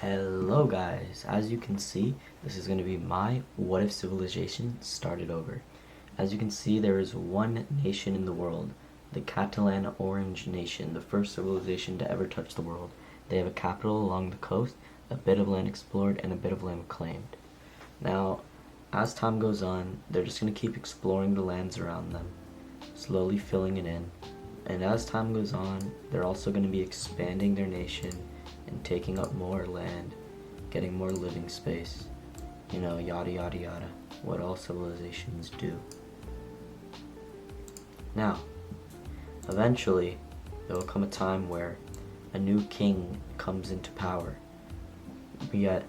Hello guys, as you can see, this is going to be my what if civilization started over. As you can see, there is one nation in the world, the Catalan Orange Nation, the first civilization to ever touch the world. They have a capital along the coast, a bit of land explored, and a bit of land claimed. Now, as time goes on, they're just going to keep exploring the lands around them, slowly filling it in. And as time goes on, they're also going to be expanding their nation and taking up more land, getting more living space, yada yada yada, what all civilizations do. Now, eventually, there will come a time where a new king comes into power. Yet,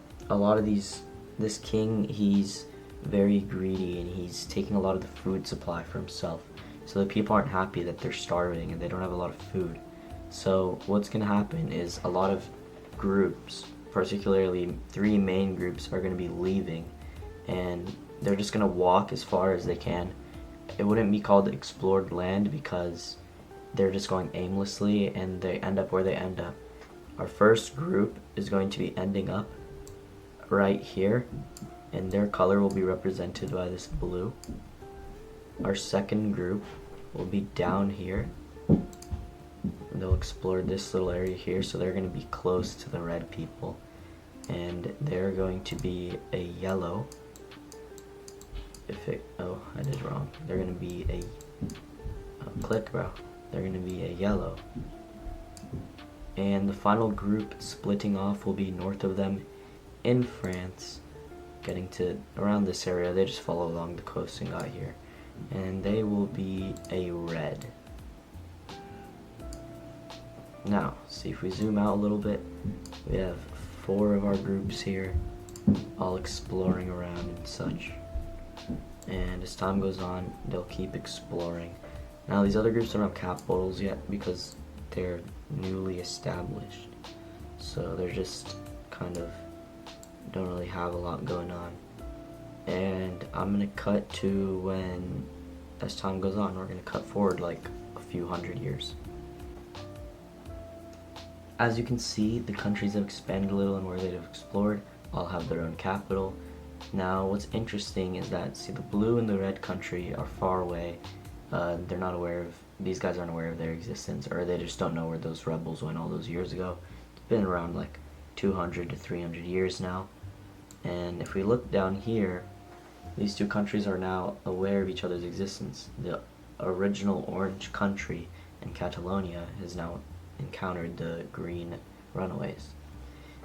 this king, he's very greedy and he's taking a lot of the food supply for himself. So the people aren't happy that they're starving and they don't have a lot of food. So what's going to happen is a lot of groups, particularly three main groups, are going to be leaving, and they're just going to walk as far as they can. It wouldn't be called explored land because they're just going aimlessly and they end up where they end up. Our first group is going to be ending up right here, and their color will be represented by this blue. Our second group will be down here. They'll explore this little area here, so they're going to be close to the red people, and they're going to be a yellow. Oh, I did wrong. They're going to be click, bro. They're going to be a yellow. And the final group splitting off will be north of them in France, getting to around this area. They just follow along the coast and got here, and they will be a red. Now, see, if we zoom out a little bit, we have 4 of our groups here, all exploring around and such. And as time goes on, they'll keep exploring. Now, these other groups don't have capitals yet because they're newly established. So they're just kind of don't really have a lot going on. And I'm going to cut to when, as time goes on, we're going to cut forward like a few hundred years. As you can see, the countries have expanded a little, and where they've explored all have their own capital. Now, what's interesting is that, see, the blue and the red country are far away. They're not aware of, these guys aren't aware of their existence, or they just don't know where those rebels went all those years ago. It's been around like 200 to 300 years now. And if we look down here, these two countries are now aware of each other's existence. The original orange country in Catalonia has now encountered the green runaways.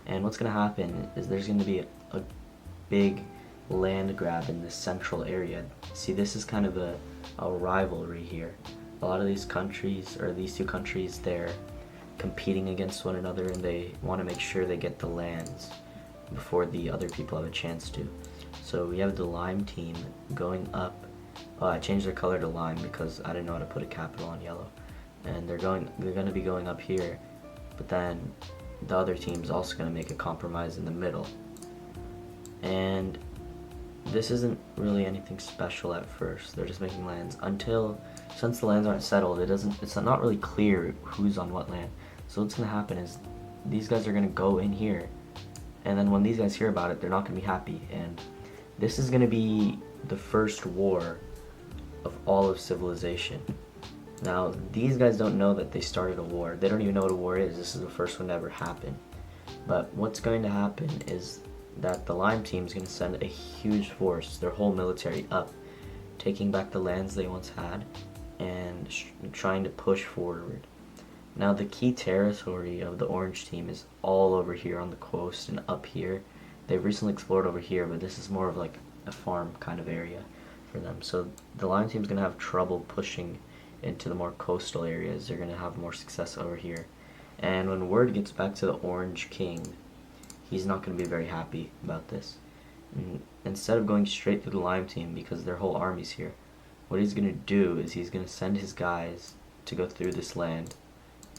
And what's going to happen is there's going to be a big land grab in this central area. See, this is kind of a rivalry here. A lot of these countries, or these two countries, they're competing against one another, and they want to make sure they get the lands before the other people have a chance to. So we have the lime team going up. I changed their color to lime because I didn't know how to put a capital on yellow. And they're going to be going up here, but then the other team's also going to make a compromise in the middle. And this isn't really anything special at first. They're just making lands since the lands aren't settled, it's not really clear who's on what land. So what's going to happen is these guys are going to go in here, and then when these guys hear about it, they're not going to be happy. And this is going to be the first war of all of civilization. Now, these guys don't know that they started a war. They don't even know what a war is. This is the first one to ever happen. But what's going to happen is that the Lime team is going to send a huge force, their whole military, up, taking back the lands they once had and trying to push forward. Now, the key territory of the Orange team is all over here on the coast and up here. They've recently explored over here, but this is more of like a farm kind of area for them. So the Lime team is going to have trouble pushing into the more coastal areas. They're going to have more success over here. And when word gets back to the Orange King, he's not going to be very happy about this. And instead of going straight to the Lime team, because their whole army's here, what he's going to do is he's going to send his guys to go through this land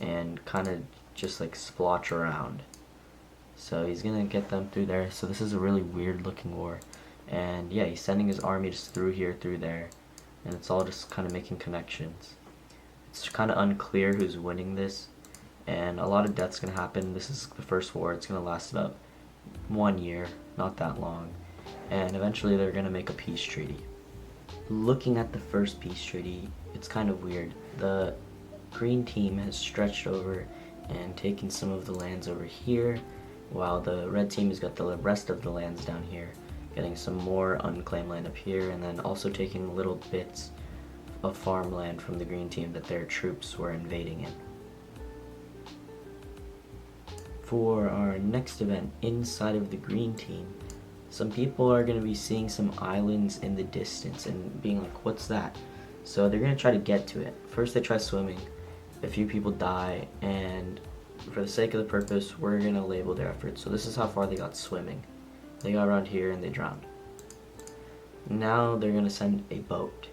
and kind of just like splotch around. So he's going to get them through there. So this is a really weird looking war. And yeah, he's sending his army just through here, through there. And it's all just kind of making connections. It's kind of unclear who's winning this, and a lot of death's going to happen. This is the first war. It's going to last about 1 year, not that long, and eventually they're going to make a peace treaty. Looking at the first peace treaty, it's kind of weird. The green team has stretched over and taken some of the lands over here, while the red team has got the rest of the lands down here, getting some more unclaimed land up here, and then also taking little bits of farmland from the green team that their troops were invading in. For our next event, inside of the green team, some people are going to be seeing some islands in the distance and being like, what's that? So they're going to try to get to it. First they try swimming, a few people die, and for the sake of the purpose, we're going to label their efforts. So this is how far they got swimming. They got around here and they drowned. Now they're going to send a boat.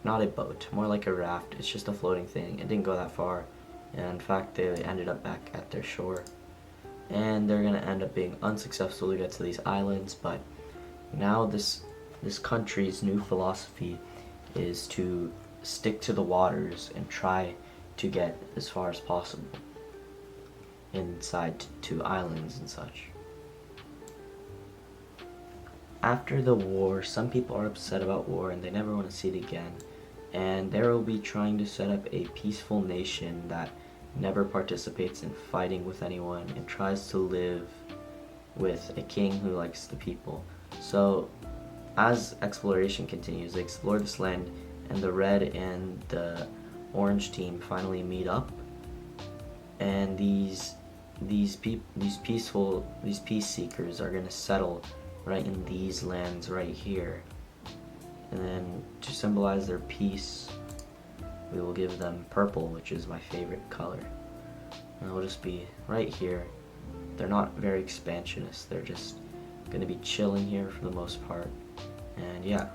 Not a boat, more like a raft. It's just a floating thing. It didn't go that far. And in fact, they ended up back at their shore. And they're going to end up being unsuccessful to get to these islands. But now this country's new philosophy is to stick to the waters and try to get as far as possible inside to islands and such. After the war, some people are upset about war and they never want to see it again. And they will be trying to set up a peaceful nation that never participates in fighting with anyone and tries to live with a king who likes the people. So as exploration continues, they explore this land, and the red and the orange team finally meet up, and these peace seekers are going to settle right in these lands right here. And then to symbolize their peace, we will give them purple, which is my favorite color. And it'll just be right here. They're not very expansionist. They're just going to be chilling here for the most part. And yeah,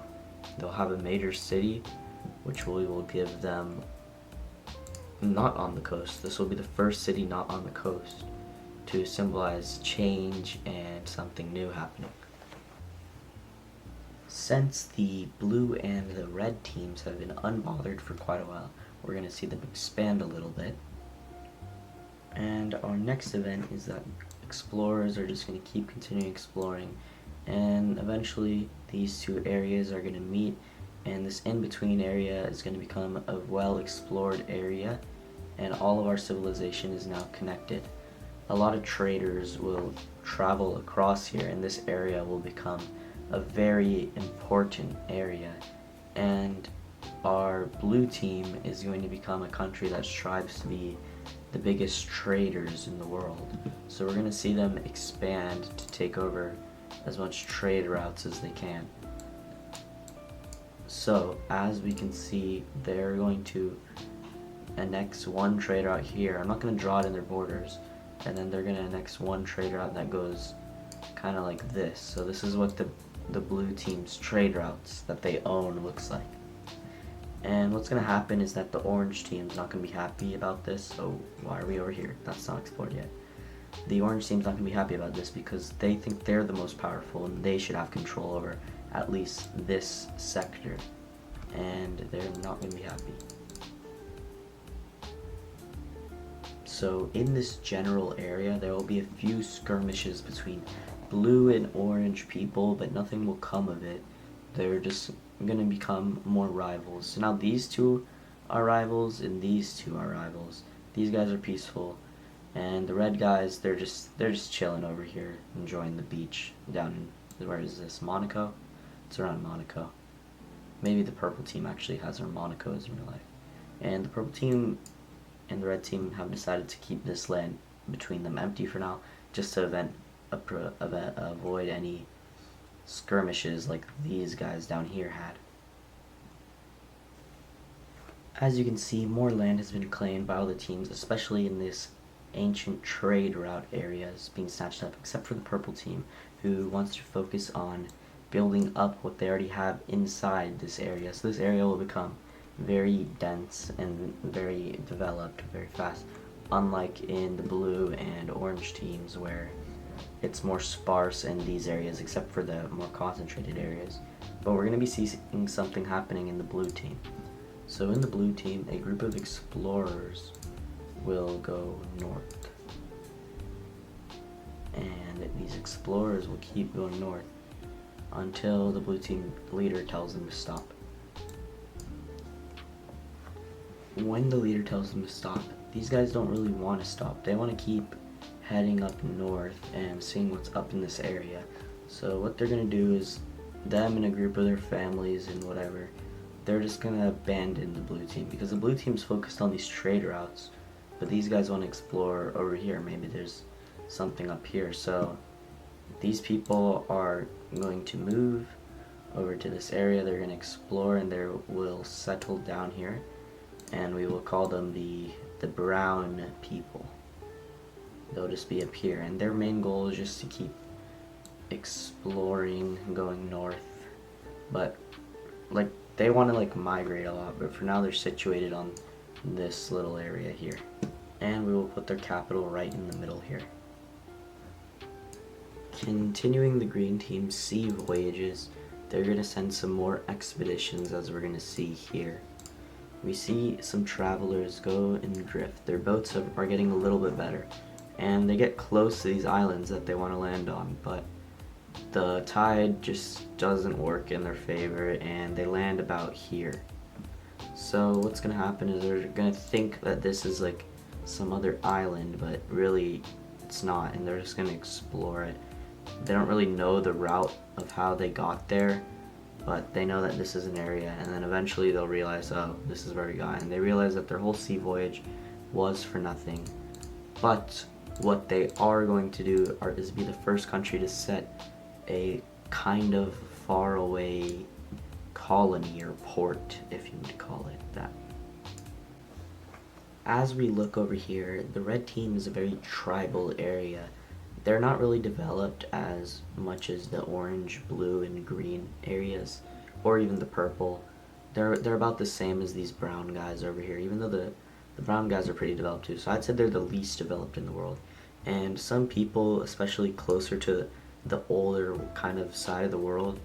they'll have a major city, which we will give them not on the coast. This will be the first city not on the coast, to symbolize change and something new happening. Since the blue and the red teams have been unbothered for quite a while, we're going to see them expand a little bit. And our next event is that explorers are just going to keep continuing exploring, and eventually these two areas are going to meet, and this in-between area is going to become a well-explored area, and all of our civilization is now connected. A lot of traders will travel across here, and this area will become a very important area, and our blue team is going to become a country that strives to be the biggest traders in the world. So we're going to see them expand to take over as much trade routes as they can. So as we can see, they're going to annex one trade route here. I'm not going to draw it in their borders, and then they're going to annex one trade route that goes kind of like this. So this is what the blue team's trade routes that they own looks like. And what's going to happen is that the orange team's not going to be happy about this. So why are we over here? That's not explored yet. The orange team's not going to be happy about this because they think they're the most powerful and they should have control over at least this sector. And they're not going to be happy. So in this general area, there will be a few skirmishes between blue and orange people, but nothing will come of it. They're just going to become more rivals. So now these two are rivals and these two are rivals. These guys are peaceful, and the red guys, they're just chilling over here, enjoying the beach down in, where is this, Monaco? It's around Monaco. Maybe the purple team actually has their Monacos in real life. And the purple team and the red team have decided to keep this land between them empty for now, just to avoid any skirmishes like these guys down here had. As you can see, more land has been claimed by all the teams, especially in this ancient trade route areas being snatched up, except for the purple team, who wants to focus on building up what they already have inside this area. So this area will become very dense and very developed very fast, unlike in the blue and orange teams where it's more sparse in these areas except for the more concentrated areas. But we're going to be seeing something happening in the blue team. So in the blue team, a group of explorers will go north. And these explorers will keep going north until the blue team leader tells them to stop. When the leader tells them to stop, these guys don't really want to stop. They want to keep heading up north and seeing what's up in this area. So what they're going to do is, them and a group of their families and whatever, they're just going to abandon the blue team, because the blue team's focused on these trade routes, but these guys want to explore over here. Maybe there's something up here. So these people are going to move over to this area. They're going to explore, and they will settle down here, and we will call them the brown people. They'll just be up here, and their main goal is just to keep exploring, going north. But like, they want to like migrate a lot, but for now they're situated on this little area here, and we will put their capital right in the middle here. Continuing the green team's sea voyages, they're going to send some more expeditions, as we're going to see here. We see some travelers go and drift. Their boats are getting a little bit better, and they get close to these islands that they want to land on, but the tide just doesn't work in their favor, and they land about here. So what's going to happen is they're going to think that this is like some other island, but really it's not, and they're just going to explore it. They don't really know the route of how they got there, but they know that this is an area, and then eventually they'll realize, oh, this is where we got, and they realize that their whole sea voyage was for nothing. But what they are going to do is be the first country to set a kind of far away colony or port, if you would call it that. As we look over here, the red team is a very tribal area. They're not really developed as much as the orange, blue, and green areas, or even the purple. They're about the same as these brown guys over here, even though the brown guys are pretty developed too. So I'd say they're the least developed in the world. And some people, especially closer to the older kind of side of the world,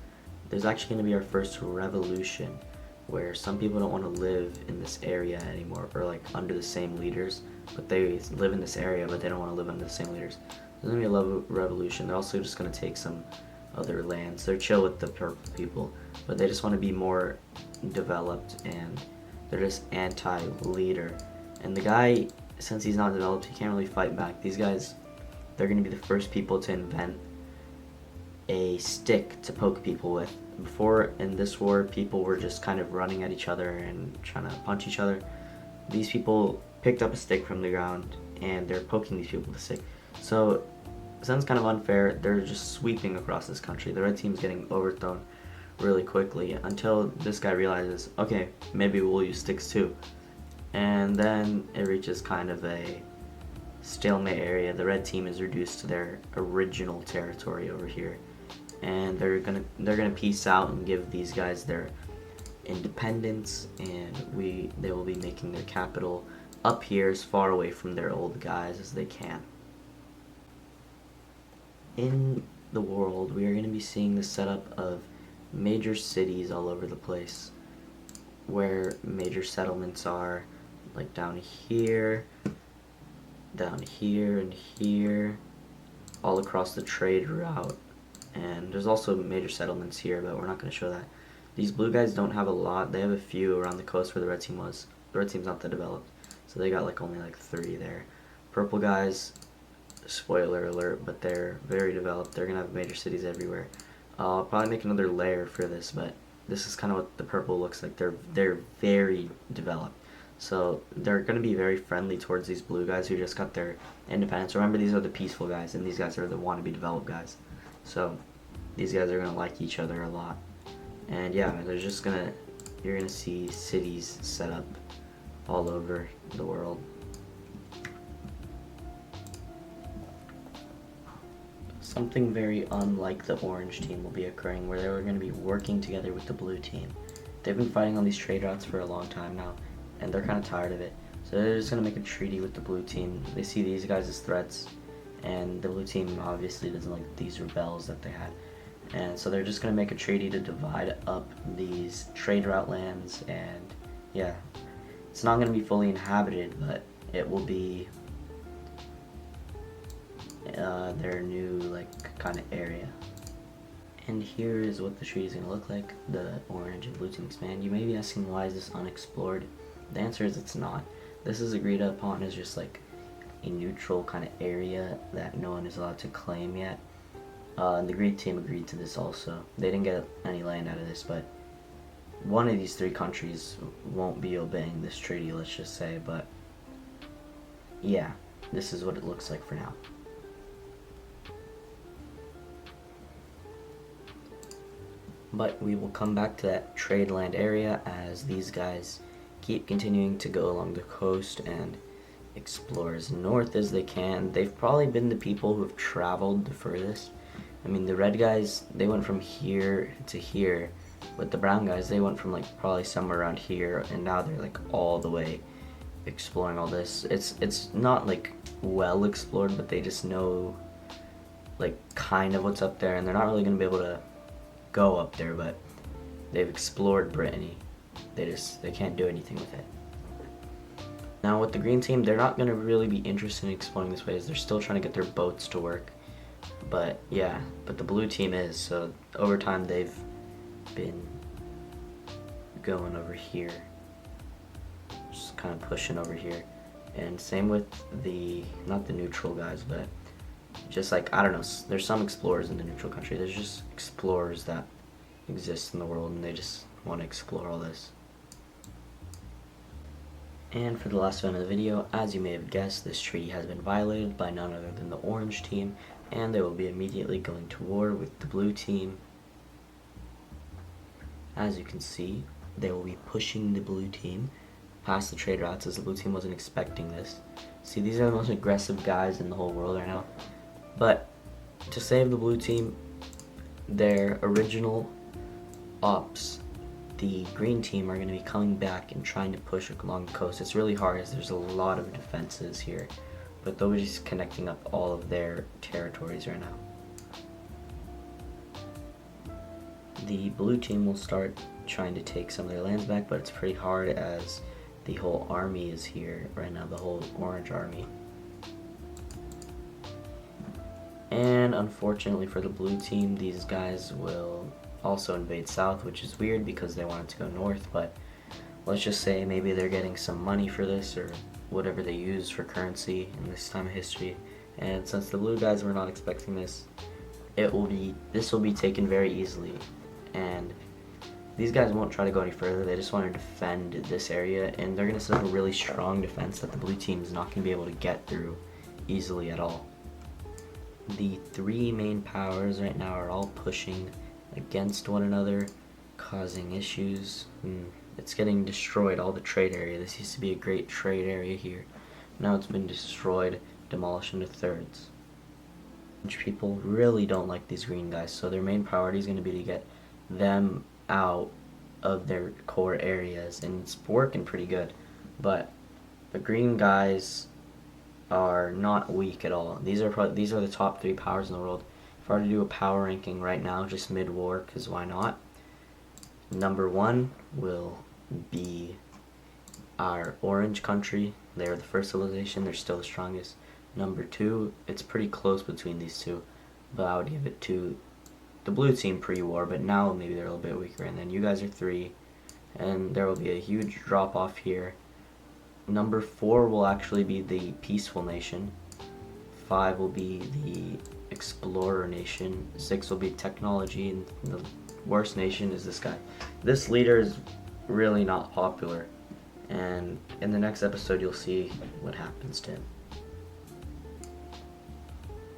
there's actually going to be our first revolution, where some people don't want to live in this area anymore, or like under the same leaders, but they live in this area, but they don't want to live under the same leaders. There's going to be a revolution. They're also just going to take some other lands. They're chill with the purple people, but they just want to be more developed, and they're just anti-leader. And the guy, since he's not developed, he can't really fight back. These guys, they're going to be the first people to invent a stick to poke people with. Before, in this war, people were just kind of running at each other and trying to punch each other. These people picked up a stick from the ground, and they're poking these people with a stick. So it sounds kind of unfair. They're just sweeping across this country. The red team's getting overthrown really quickly until this guy realizes, okay, maybe we'll use sticks too. And then it reaches kind of a stalemate area. The red team is reduced to their original territory over here, and they're gonna peace out and give these guys their independence, and they will be making their capital up here as far away from their old guys as they can. In the world, we are going to be seeing the setup of major cities all over the place, where major settlements are, like down here, and here, all across the trade route. And there's also major settlements here, but we're not going to show that. These blue guys don't have a lot. They have a few around the coast where the red team was. The red team's not that developed, so they got like only like 3 there. Purple guys, spoiler alert, but they're very developed. They're going to have major cities everywhere. I'll probably make another layer for this, but this is kind of what the purple looks like. They're very developed. So they're going to be very friendly towards these blue guys who just got their independence. Remember, these are the peaceful guys, and these guys are the want-to-be developed guys. So these guys are going to like each other a lot. And yeah, you're going to see cities set up all over the world. Something very unlike the orange team will be occurring, where they were going to be working together with the blue team. They've been fighting on these trade routes for a long time now, and they're kind of tired of it. So they're just going to make a treaty with the blue team. They see these guys as threats, and the blue team obviously doesn't like these rebels that they had. And so they're just going to make a treaty to divide up these trade route lands, and yeah, it's not going to be fully inhabited, but it will be their new like kind of area. And here is what the tree is going to look like. The orange and blue team expand. You may be asking, why is this unexplored? The answer is it's not. This is agreed upon as just like a neutral kind of area that no one is allowed to claim yet. The green team agreed to this also. They didn't get any land out of this, but one of these three countries won't be obeying this treaty, let's just say. But yeah, this is what it looks like for now. But we will come back to that trade land area as these guys keep continuing to go along the coast and explore as north as they can. They've probably been the people who have traveled the furthest. I mean, the red guys, they went from here to here, but the brown guys, they went from like probably somewhere around here, and now they're like all the way exploring all this. It's not like well explored, but they just know like kind of what's up there, and they're not really going to be able to go up there, but they've explored Brittany. They can't do anything with it. Now with the green team, they're not going to really be interested in exploring this way, as they're still trying to get their boats to work. But yeah, but the blue team is, so over time they've been going over here, just kind of pushing over here. And same with the, not the neutral guys, but just like, I don't know, there's some explorers in the neutral country. There's just explorers that exist in the world, and they just want to explore all this. And for the last event of the video, as you may have guessed, this treaty has been violated by none other than the orange team, and they will be immediately going to war with the blue team. As you can see, they will be pushing the blue team past the trade routes, as the blue team wasn't expecting this. See, these are the most aggressive guys in the whole world right now. But to save the blue team, their original ops, the green team, are going to be coming back and trying to push along the coast. It's really hard as there's a lot of defenses here, but they'll be just connecting up all of their territories right now. The blue team will start trying to take some of their lands back, but it's pretty hard as the whole army is here right now, the whole orange army. And unfortunately for the blue team, these guys will also invade south, which is weird because they wanted to go north, but let's just say maybe they're getting some money for this, or whatever they use for currency in this time of history. And since the blue guys were not expecting this, this will be taken very easily. And these guys won't try to go any further. They just want to defend this area, and they're going to set up a really strong defense that the blue team is not going to be able to get through easily at all. The three main powers right now are all pushing against one another, causing issues. It's getting destroyed, all the trade area. This used to be a great trade area here. Now it's been destroyed, demolished into thirds. People really don't like these green guys, so their main priority is going to be to get them out of their core areas, and it's working pretty good. But the green guys are not weak at all. These are the top three powers in the world. If I were to do a power ranking right now, just mid-war, because why not? Number one will be our orange country. They're the first civilization. They're still the strongest. Number two, it's pretty close between these two, but I would give it to the blue team pre-war, but now maybe they're a little bit weaker. And then you guys are three, and there will be a huge drop off here. Number four will actually be the peaceful nation. 5 will be the explorer nation. 6 will be technology, and the worst nation is this guy. This leader is really not popular, and in the next episode you'll see what happens to him.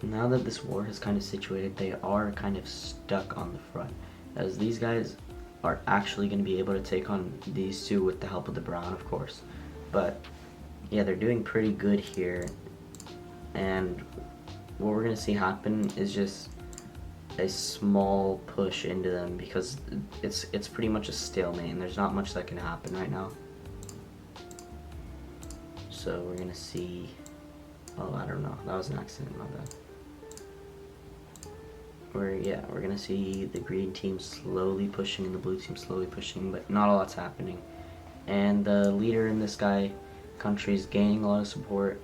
Now that this war has kind of situated, they are kind of stuck on the front, as these guys are actually going to be able to take on these two with the help of the brown, of course. But yeah, they're doing pretty good here, and what we're going to see happen is just a small push into them, because it's pretty much a stalemate and there's not much that can happen right now. So we're going to see, oh, I don't know, that was an accident, my bad. We're gonna see the green team slowly pushing and the blue team slowly pushing, but not a lot's happening. And the leader in this country is gaining a lot of support,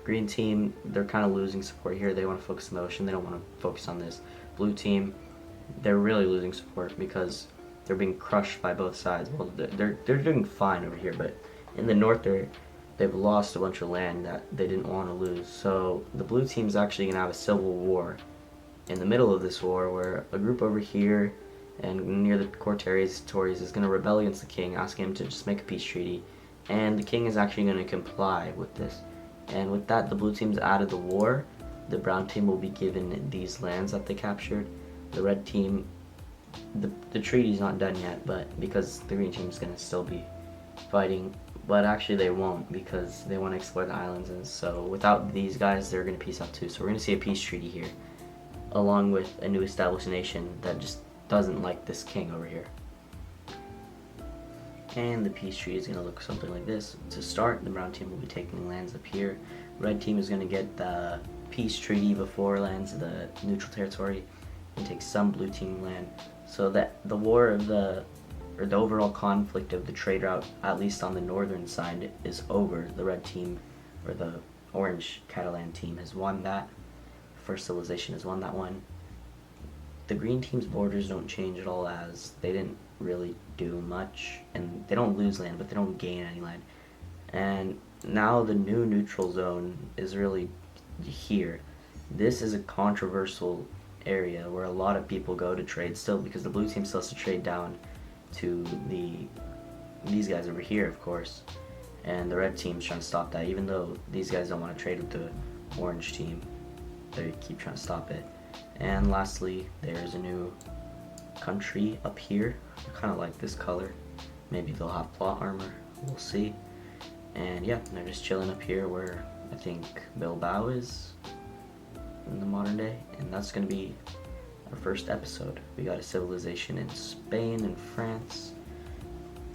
Green team, they're kind of losing support here. They want to focus on the ocean. They don't want to focus on this. Blue team, they're really losing support because they're being crushed by both sides. Well, they're doing fine over here, but in the north they've lost a bunch of land that they didn't want to lose. So the blue team's actually gonna have a civil war in the middle of this war, where a group over here and near the Cortari's Tories is gonna rebel against the king, asking him to just make a peace treaty, and the king is actually gonna comply with this. And with that, the blue team's out of the war. The brown team will be given these lands that they captured. The red team, the treaty's not done yet, but because the green team's gonna still be fighting, but actually they won't because they want to explore the islands, and so without these guys, they're gonna peace out too. So we're gonna see a peace treaty here, along with a new established nation that just doesn't like this king over here. And the peace treaty is going to look something like this. To start, the brown team will be taking lands up here. Red team is going to get the peace treaty before lands the neutral territory and take some blue team land. So that the war of the overall conflict of the trade route, at least on the northern side, is over. The red team, or the orange Catalan team, has won that. First Civilization has won that one. The green team's borders don't change at all, as they didn't really do much, and they don't lose land, but they don't gain any land. And now the new neutral zone is really here. This is a controversial area where a lot of people go to trade still, because the blue team still has to trade down to these guys over here, of course, and the red team's trying to stop that. Even though these guys don't want to trade with the orange team, they keep trying to stop it. And lastly, there's a new country up here. I kind of like this color. Maybe they'll have plot armor, we'll see. And yeah, they're just chilling up here where I think Bilbao is in the modern day, and that's gonna be our first episode. We got a civilization in Spain and France,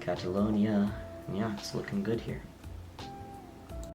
Catalonia, and yeah, it's looking good here.